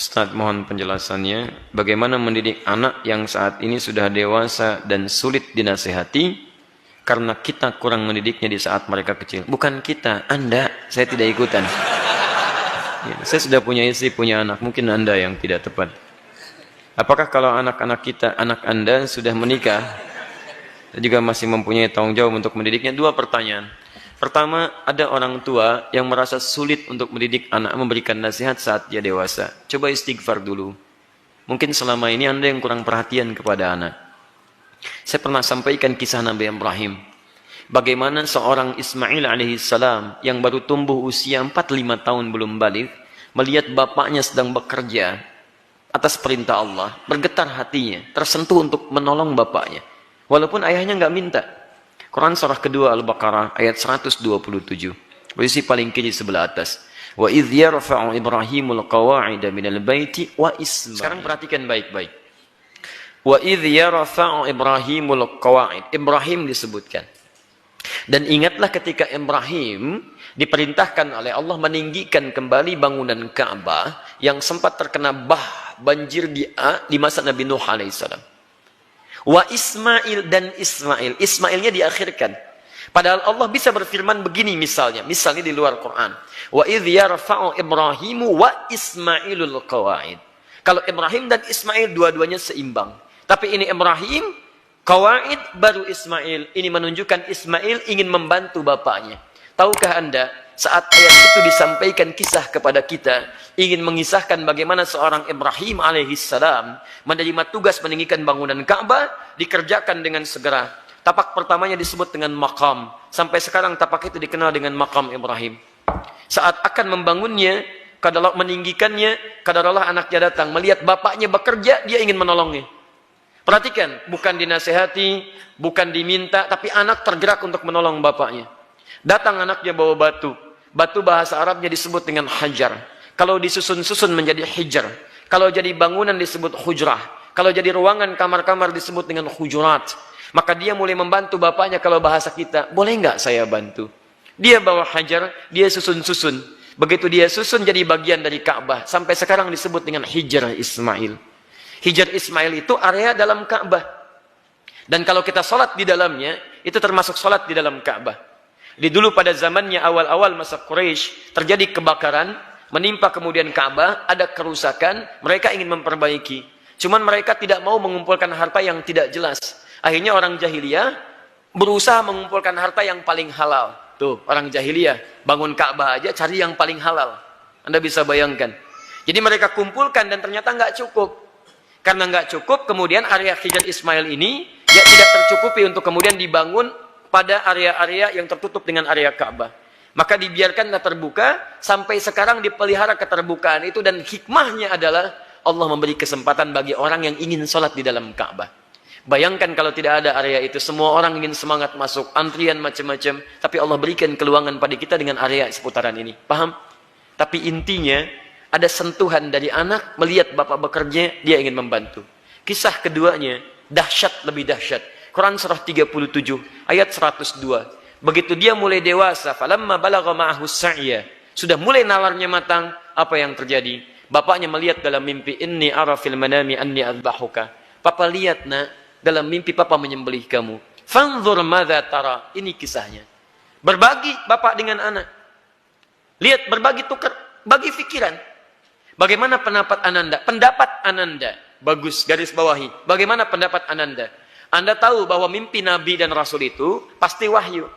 Ustadz, mohon penjelasannya, bagaimana mendidik anak yang saat ini sudah dewasa dan sulit dinasehati karena kita kurang mendidiknya di saat mereka kecil. Bukan kita, Anda, saya tidak ikutan. Ya, saya sudah punya istri, punya anak, mungkin Anda yang tidak tepat. Apakah kalau anak-anak kita, anak Anda sudah menikah, saya juga masih mempunyai tanggung jawab untuk mendidiknya? Dua pertanyaan. Pertama, ada orang tua yang merasa sulit untuk mendidik anak, memberikan nasihat saat dia dewasa. Coba istighfar dulu. Mungkin selama ini Anda yang kurang perhatian kepada anak. Saya pernah sampaikan kisah Nabi Ibrahim. Bagaimana seorang Ismail alaihissalam yang baru tumbuh usia 4-5 tahun belum balik, melihat bapaknya sedang bekerja atas perintah Allah, bergetar hatinya, tersentuh untuk menolong bapaknya. Walaupun ayahnya nggak minta. Quran surah kedua Al-Baqarah ayat 127. Posisi paling kiri sebelah atas. Wa idh yarfa'u Ibrahimul qawa'ida minal baiti wa Ismail. Sekarang perhatikan baik-baik. Wa idh yarfa'u Ibrahimul qawa'id. Ibrahim disebutkan. Dan ingatlah ketika Ibrahim diperintahkan oleh Allah meninggikan kembali bangunan Ka'bah yang sempat terkena banjir di masa Nabi Nuh alaihissalam. Wa Ismail dan Ismail. Ismailnya diakhirkan. Padahal Allah bisa berfirman begini misalnya di luar Quran. Wa idh yarfa'u Ibrahimu wa Ismailul qawa'id. Kalau Ibrahim dan Ismail dua-duanya seimbang. Tapi ini Ibrahim, qawa'id baru Ismail. Ini menunjukkan Ismail ingin membantu bapaknya. Tahukah Anda, saat ayat itu disampaikan kisah kepada kita, ingin mengisahkan bagaimana seorang Ibrahim alaihissalam menerima tugas meninggikan bangunan Ka'bah, dikerjakan dengan segera. Tapak pertamanya disebut dengan maqam. Sampai sekarang tapak itu dikenal dengan maqam Ibrahim. Saat akan membangunnya, kadarullah meninggikannya, kadarullah anaknya datang. Melihat bapaknya bekerja, dia ingin menolongnya. Perhatikan, bukan dinasehati, bukan diminta, tapi anak tergerak untuk menolong bapaknya. Datang anaknya bawa batu. Batu bahasa Arabnya disebut dengan hajar. Kalau disusun-susun menjadi hijar. Kalau jadi bangunan disebut hujrah. Kalau jadi ruangan kamar-kamar disebut dengan hujurat. Maka dia mulai membantu bapaknya. Kalau bahasa kita, boleh nggak saya bantu? Dia bawa hajar, dia susun-susun. Begitu dia susun jadi bagian dari Ka'bah. Sampai sekarang disebut dengan Hijar Ismail. Hijar Ismail itu area dalam Ka'bah. Dan kalau kita sholat di dalamnya, itu termasuk sholat di dalam Ka'bah. Di dulu pada zamannya awal-awal masa Quraisy terjadi kebakaran, menimpa kemudian Ka'bah, ada kerusakan, mereka ingin memperbaiki. Cuman mereka tidak mau mengumpulkan harta yang tidak jelas. Akhirnya orang jahiliyah berusaha mengumpulkan harta yang paling halal. Tuh, orang jahiliyah bangun Ka'bah aja cari yang paling halal. Anda bisa bayangkan. Jadi mereka kumpulkan dan ternyata nggak cukup. Karena nggak cukup, kemudian area Hijar Ismail ini ya tidak tercukupi untuk kemudian dibangun pada area-area yang tertutup dengan area Ka'bah. Maka dibiarkanlah terbuka, sampai sekarang dipelihara keterbukaan itu, dan hikmahnya adalah Allah memberi kesempatan bagi orang yang ingin sholat di dalam Ka'bah. Bayangkan kalau tidak ada area itu, semua orang ingin semangat masuk, antrian macam-macam, tapi Allah berikan keluangan pada kita dengan area seputaran ini. Paham? Tapi intinya, ada sentuhan dari anak, melihat bapak bekerja, dia ingin membantu. Kisah keduanya, dahsyat lebih dahsyat. Quran surah 37 ayat 102. Begitu dia mulai dewasa, falamma balagha ma'ahu sa'ya, sudah mulai nalarnya matang, apa yang terjadi? Bapaknya melihat dalam mimpi, inni ara fil manami anni adbahuka. Papa lihat nak, dalam mimpi papa menyembelih kamu. Fanzur madza tara. Ini kisahnya. Berbagi bapak dengan anak. Lihat, berbagi, tukar, bagi pikiran. Bagaimana pendapat Ananda? Pendapat Ananda bagus, garis bawahi. Bagaimana pendapat Ananda? Anda tahu bahwa mimpi Nabi dan Rasul itu pasti wahyu.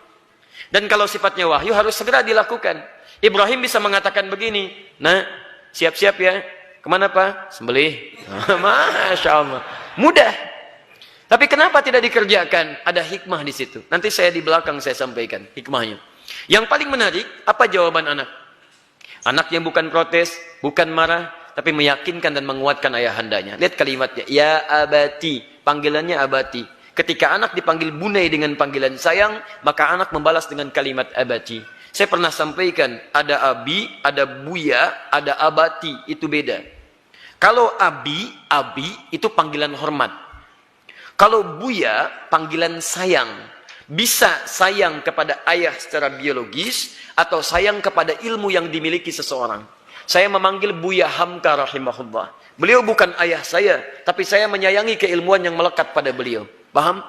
Dan kalau sifatnya wahyu harus segera dilakukan. Ibrahim bisa mengatakan begini, nah siap-siap ya. Kemana Pak? Sembelih. Masya Allah. Mudah. Tapi kenapa tidak dikerjakan? Ada hikmah di situ. Nanti saya di belakang saya sampaikan hikmahnya. Yang paling menarik, apa jawaban anak? Anak yang bukan protes, bukan marah, tapi meyakinkan dan menguatkan ayahandanya. Lihat kalimatnya, ya abati. Panggilannya abati. Ketika anak dipanggil bunai dengan panggilan sayang, maka anak membalas dengan kalimat abati. Saya pernah sampaikan, ada abi, ada buya, ada abati, itu beda. Kalau abi itu panggilan hormat. Kalau buya, panggilan sayang. Bisa sayang kepada ayah secara biologis, atau sayang kepada ilmu yang dimiliki seseorang. Saya memanggil Buya Hamka rahimahullah. Beliau bukan ayah saya, tapi saya menyayangi keilmuan yang melekat pada beliau. Paham?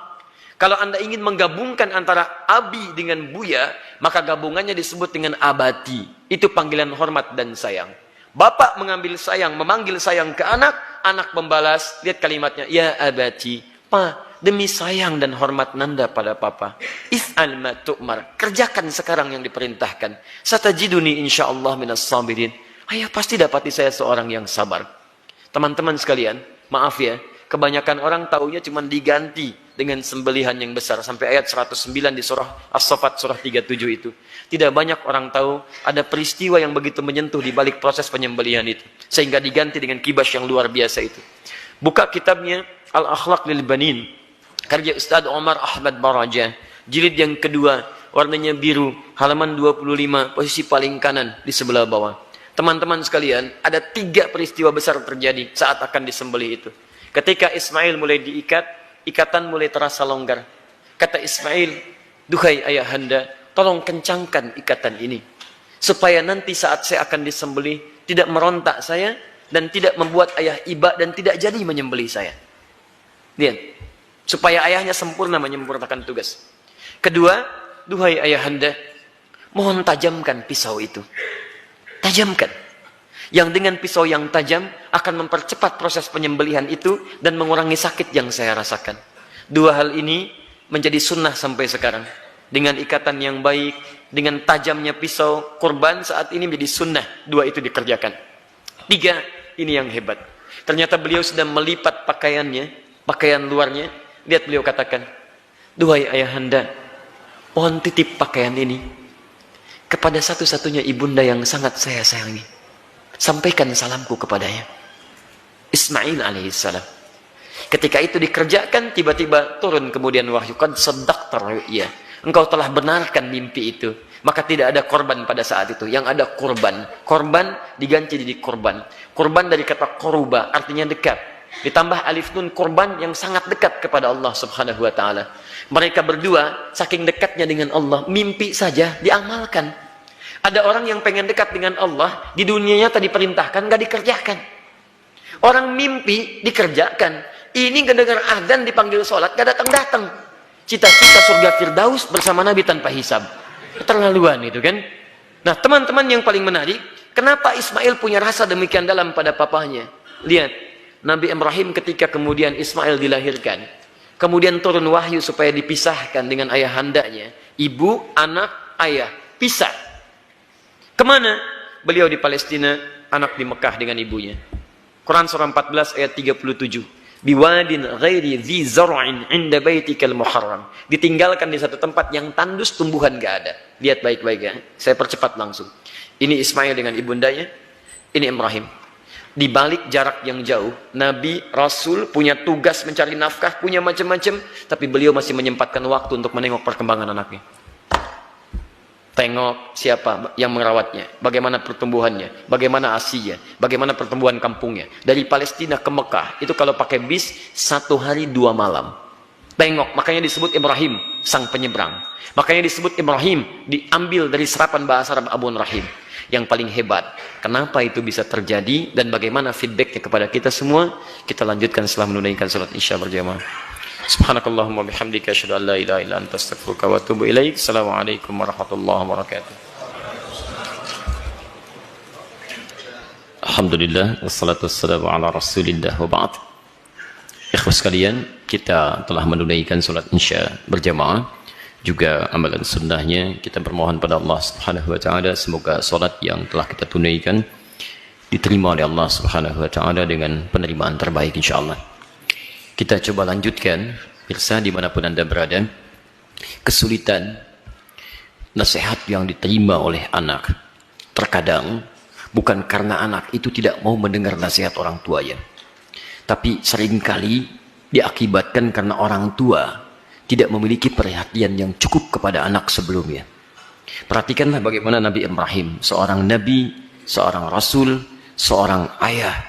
Kalau Anda ingin menggabungkan antara Abi dengan Buya, maka gabungannya disebut dengan abati. Itu panggilan hormat dan sayang. Bapak mengambil sayang, memanggil sayang ke anak, anak membalas, lihat kalimatnya, ya abati, pa, demi sayang dan hormat nanda pada papa. If'al ma tu'mar, kerjakan sekarang yang diperintahkan. Satajiduni insyaallah minas sabirin. Ayah pasti dapati saya seorang yang sabar. Teman-teman sekalian, maaf ya, kebanyakan orang taunya cuma diganti dengan sembelihan yang besar. Sampai ayat 109 di surah As-Saffat, surah 37 itu. Tidak banyak orang tahu ada peristiwa yang begitu menyentuh di balik proses penyembelihan itu. Sehingga diganti dengan kibas yang luar biasa itu. Buka kitabnya Al-Akhlaq lil Banin, karya Ustaz Omar Ahmad Baraja, jilid yang kedua, warnanya biru, halaman 25, posisi paling kanan di sebelah bawah. Teman-teman sekalian, ada 3 peristiwa besar terjadi saat akan disembelih itu. Ketika Ismail mulai diikat, ikatan mulai terasa longgar. Kata Ismail, duhai ayahanda, tolong kencangkan ikatan ini. Supaya nanti saat saya akan disembelih, tidak merontak saya, dan tidak membuat ayah iba, dan tidak jadi menyembelih saya. Lihat, supaya ayahnya sempurna menyempurnakan tugas. Kedua, duhai ayahanda, mohon tajamkan pisau itu. Tajamkan. Yang dengan pisau yang tajam akan mempercepat proses penyembelihan itu dan mengurangi sakit yang saya rasakan. 2 hal ini menjadi sunnah sampai sekarang. Dengan ikatan yang baik, dengan tajamnya pisau, kurban saat ini menjadi sunnah. 2 itu dikerjakan. 3, ini yang hebat. Ternyata beliau sedang melipat pakaiannya, pakaian luarnya. Lihat beliau katakan, duhai ayahanda, mohon titip pakaian ini kepada satu-satunya ibunda yang sangat saya sayangi. Sampaikan salamku kepadanya. Ismail alaihissalam. Ketika itu dikerjakan, tiba-tiba turun kemudian wahyu. Qad saddaqta ru'ya. Engkau telah benarkan mimpi itu. Maka tidak ada korban pada saat itu. Yang ada korban. Korban diganti jadi korban. Korban dari kata koruba, artinya dekat. Ditambah alif nun, korban yang sangat dekat kepada Allah subhanahu wa ta'ala. Mereka berdua, saking dekatnya dengan Allah, mimpi saja diamalkan. Ada orang yang pengen dekat dengan Allah, di dunianya tadi perintahkan, gak dikerjakan. Orang mimpi dikerjakan. Ini gak dengar adzan dipanggil sholat, gak datang-datang. Cita-cita surga Firdaus bersama Nabi tanpa hisab. Keterlaluan itu kan. Nah teman-teman yang paling menarik, kenapa Ismail punya rasa demikian dalam pada papanya? Lihat, Nabi Ibrahim ketika kemudian Ismail dilahirkan, kemudian turun wahyu supaya dipisahkan dengan ayahandanya. Ibu, anak, ayah, pisah. Kemana? Beliau di Palestina, anak di Mekah dengan ibunya. Quran surah 14 ayat 37. Biwadin ghairi dhi zar'in 'inda baitikal muharram. Ditinggalkan di satu tempat yang tandus, tumbuhan gak ada. Lihat baik-baik ya. Saya percepat langsung. Ini Ismail dengan ibundanya, ini Ibrahim. Di balik jarak yang jauh, Nabi, Rasul punya tugas mencari nafkah, punya macam-macam, tapi beliau masih menyempatkan waktu untuk menengok perkembangan anaknya. Tengok siapa yang merawatnya, bagaimana pertumbuhannya, bagaimana asinya, bagaimana pertumbuhan kampungnya. Dari Palestina ke Mekah, itu kalau pakai bis, 1 hari 2 malam. Tengok, makanya disebut Ibrahim, sang penyeberang. Makanya disebut Ibrahim, diambil dari serapan bahasa Arab Abun Rahim. Yang paling hebat, kenapa itu bisa terjadi, dan bagaimana feedbacknya kepada kita semua, kita lanjutkan setelah menunaikan salat Isya berjamaah. Subhanakallahumma bihamdika asyhadu an la ilaha illa anta astaghfiruka wa atubu ilaik. Assalamualaikum warahmatullahi wabarakatuh. Alhamdulillah wassalatu wassalamu ala Rasulillah wa ba'd. Ikhwas sekalian, kita telah menunaikan salat Isya berjamaah, juga amalan sunnahnya. Kita bermohon pada Allah Subhanahu wa taala semoga salat yang telah kita tunaikan diterima oleh Allah Subhanahu wa taala dengan penerimaan terbaik insyaallah. Kita coba lanjutkan, pemirsa dimanapun Anda berada, kesulitan nasihat yang diterima oleh anak. Terkadang bukan karena anak itu tidak mau mendengar nasihat orang tuanya, tapi seringkali diakibatkan karena orang tua tidak memiliki perhatian yang cukup kepada anak sebelumnya. Perhatikanlah bagaimana Nabi Ibrahim, seorang nabi, seorang rasul, seorang ayah,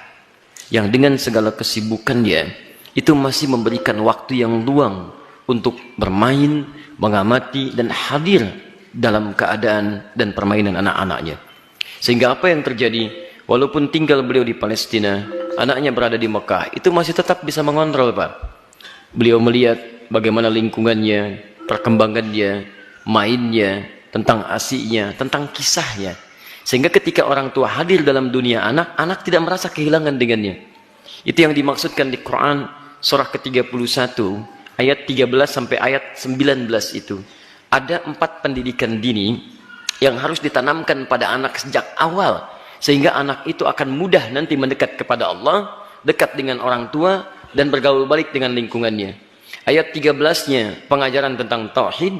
yang dengan segala kesibukannya itu masih memberikan waktu yang luang untuk bermain, mengamati, dan hadir dalam keadaan dan permainan anak-anaknya. Sehingga apa yang terjadi? Walaupun tinggal beliau di Palestina, anaknya berada di Mekah, itu masih tetap bisa mengontrol, Pak. Beliau melihat bagaimana lingkungannya, perkembangannya, mainnya, tentang asiknya, tentang kisahnya. Sehingga ketika orang tua hadir dalam dunia anak, anak tidak merasa kehilangan dengannya. Itu yang dimaksudkan di Quran surah ke-31 ayat 13 sampai ayat 19 itu. Ada 4 pendidikan dini yang harus ditanamkan pada anak sejak awal, sehingga anak itu akan mudah nanti mendekat kepada Allah, dekat dengan orang tua, dan bergaul balik dengan lingkungannya. Ayat 13-nya pengajaran tentang tauhid,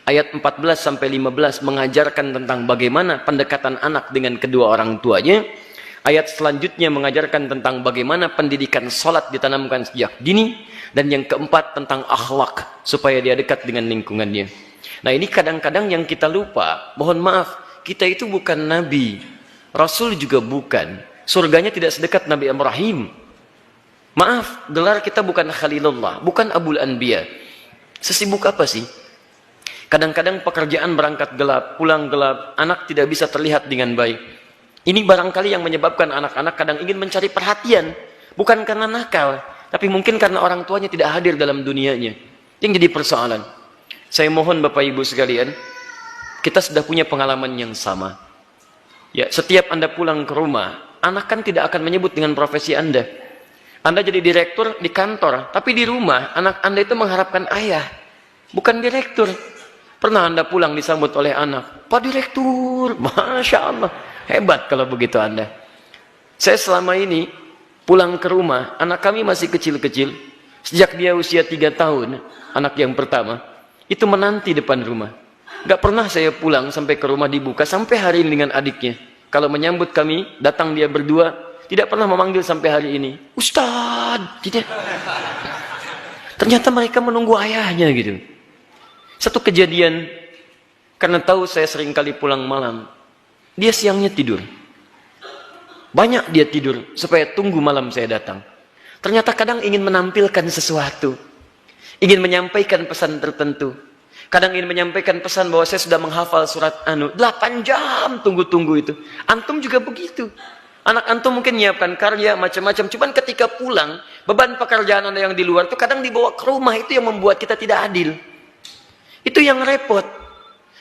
ayat 14 sampai 15 mengajarkan tentang bagaimana pendekatan anak dengan kedua orang tuanya. Ayat selanjutnya mengajarkan tentang bagaimana pendidikan salat ditanamkan sejak dini, dan yang keempat tentang akhlak supaya dia dekat dengan lingkungannya. Nah, ini kadang-kadang yang kita lupa. Mohon maaf, kita itu bukan nabi, rasul juga bukan. Surganya tidak sedekat Nabi Ibrahim. Maaf, gelar kita bukan Khalilullah, bukan Abul Anbiya. Sesibuk apa sih? Kadang-kadang pekerjaan berangkat gelap, pulang gelap, anak tidak bisa terlihat dengan baik. Ini barangkali yang menyebabkan anak-anak kadang ingin mencari perhatian. Bukan karena nakal, tapi mungkin karena orang tuanya tidak hadir dalam dunianya. Yang jadi persoalan. Saya mohon Bapak Ibu sekalian, kita sudah punya pengalaman yang sama. Ya, setiap Anda pulang ke rumah, anak kan tidak akan menyebut dengan profesi Anda. Anda jadi direktur di kantor, tapi di rumah anak Anda itu mengharapkan ayah, bukan direktur. Pernah Anda pulang disambut oleh anak, Pak Direktur, Masya Allah, hebat kalau begitu Anda. Saya selama ini pulang ke rumah, anak kami masih kecil-kecil. Sejak dia usia 3 tahun, anak yang pertama, itu menanti depan rumah. Gak pernah saya pulang sampai ke rumah dibuka, sampai hari ini dengan adiknya. Kalau menyambut kami, datang dia berdua, tidak pernah memanggil sampai hari ini, Ustadz, tidak. Ternyata mereka menunggu ayahnya gitu. Satu kejadian, karena tahu saya sering kali pulang malam, dia siangnya tidur. Banyak dia tidur, supaya tunggu malam saya datang. Ternyata kadang ingin menampilkan sesuatu. Ingin menyampaikan pesan tertentu. Kadang ingin menyampaikan pesan bahwa saya sudah menghafal surat 8 jam tunggu-tunggu itu. Antum juga begitu. Anak antum mungkin menyiapkan karya macam-macam. Cuman ketika pulang, beban pekerjaan Anda yang di luar itu kadang dibawa ke rumah. Itu yang membuat kita tidak adil. Itu yang repot.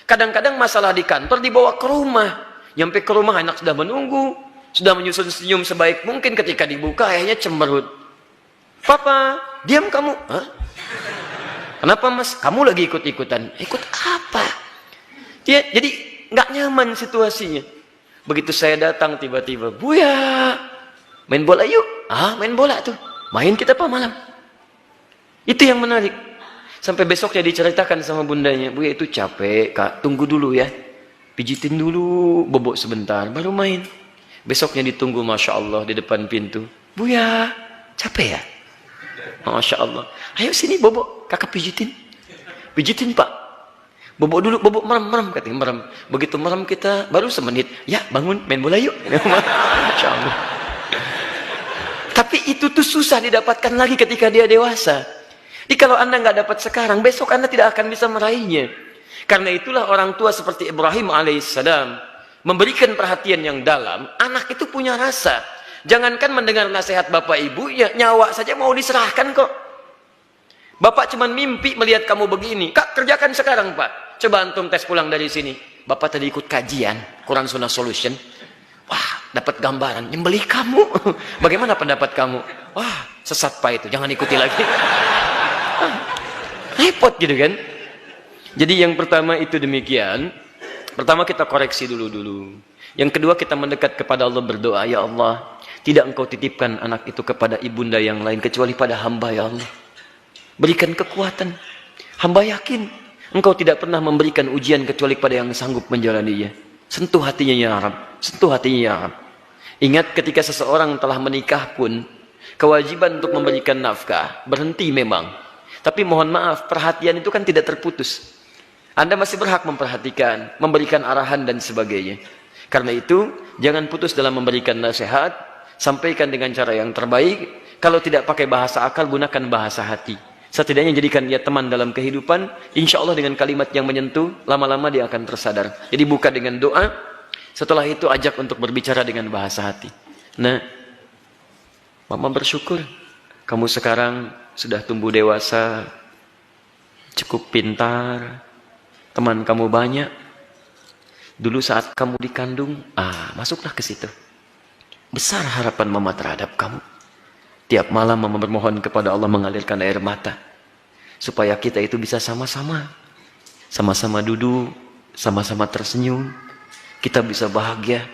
Kadang-kadang masalah di kantor dibawa ke rumah. Nyampe ke rumah anak sudah menunggu, sudah menyusun senyum sebaik mungkin, ketika dibuka ayahnya cemberut. Papa, diam kamu. Hah? Kenapa mas? Kamu lagi ikut-ikutan. Ikut apa? Ya, jadi nggak nyaman situasinya. Begitu saya datang tiba-tiba, Buya, main bola yuk. Ah, main bola tuh. Main kita apa malam? Itu yang menarik. Sampai besoknya diceritakan sama bundanya, Buya itu capek kak, tunggu dulu ya. Pijitin dulu, bobok sebentar, baru main. Besoknya ditunggu, Masya Allah, di depan pintu. Buya, capek ya? Masya Allah. Ayo sini bobok, kakak pijitin. Pijitin pak. Bobok dulu, bobok merem, katanya merem. Begitu merem kita, baru semenit. Ya bangun, main bola yuk. Masya Allah. Tapi itu tuh susah didapatkan lagi ketika dia dewasa. Jadi kalau Anda nggak dapat sekarang, besok Anda tidak akan bisa meraihnya. Karena itulah orang tua seperti Ibrahim alaihissalam memberikan perhatian yang dalam. Anak itu punya rasa. Jangankan mendengar nasihat bapak ibu, ya nyawa saja mau diserahkan kok. Bapak cuma mimpi melihat kamu begini. Kak, kerjakan sekarang pak. Coba antum tes pulang dari sini. Bapak tadi ikut kajian Quran Sunnah Solution. Wah, dapat gambaran. Nyembelih kamu. Bagaimana pendapat kamu? Wah, sesat pak itu. Jangan ikuti lagi. Repot gitu kan. Jadi yang pertama itu demikian. Pertama kita koreksi dulu. Yang kedua kita mendekat kepada Allah, berdoa, ya Allah, tidak engkau titipkan anak itu kepada ibunda yang lain kecuali pada hamba, ya Allah. Berikan kekuatan. Hamba yakin engkau tidak pernah memberikan ujian kecuali pada yang sanggup menjalaninya. Sentuh hatinya ya Rabb. Sentuh hatinya ya Rabb. Ingat ketika seseorang telah menikah pun, kewajiban untuk memberikan nafkah berhenti memang. Tapi mohon maaf, perhatian itu kan tidak terputus. Anda masih berhak memperhatikan, memberikan arahan dan sebagainya. Karena itu, jangan putus dalam memberikan nasihat, sampaikan dengan cara yang terbaik. Kalau tidak pakai bahasa akal, gunakan bahasa hati. Setidaknya jadikan dia teman dalam kehidupan. Insya Allah dengan kalimat yang menyentuh, lama-lama dia akan tersadar. Jadi buka dengan doa. Setelah itu ajak untuk berbicara dengan bahasa hati. Nah, mama bersyukur kamu sekarang sudah tumbuh dewasa, cukup pintar, teman kamu banyak. Dulu saat kamu dikandung, masuklah ke situ. Besar harapan mama terhadap kamu. Tiap malam mama bermohon kepada Allah mengalirkan air mata. Supaya kita itu bisa sama-sama. Sama-sama duduk, sama-sama tersenyum. Kita bisa bahagia.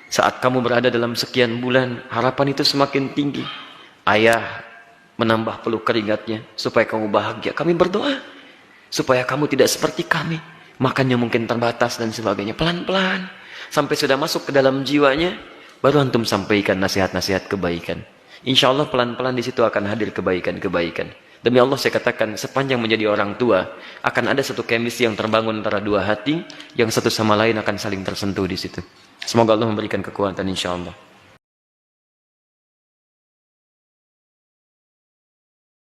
Saat kamu berada dalam sekian bulan, harapan itu semakin tinggi. Ayah menambah peluk keringatnya supaya kamu bahagia. Kami berdoa supaya kamu tidak seperti kami. Makannya mungkin terbatas dan sebagainya. Pelan-pelan. Sampai sudah masuk ke dalam jiwanya, baru antum sampaikan nasihat-nasihat kebaikan. Insya Allah pelan-pelan di situ akan hadir kebaikan-kebaikan. Demi Allah saya katakan, sepanjang menjadi orang tua, akan ada satu chemistry yang terbangun antara dua hati, yang satu sama lain akan saling tersentuh di situ. Semoga Allah memberikan kekuatan insya Allah.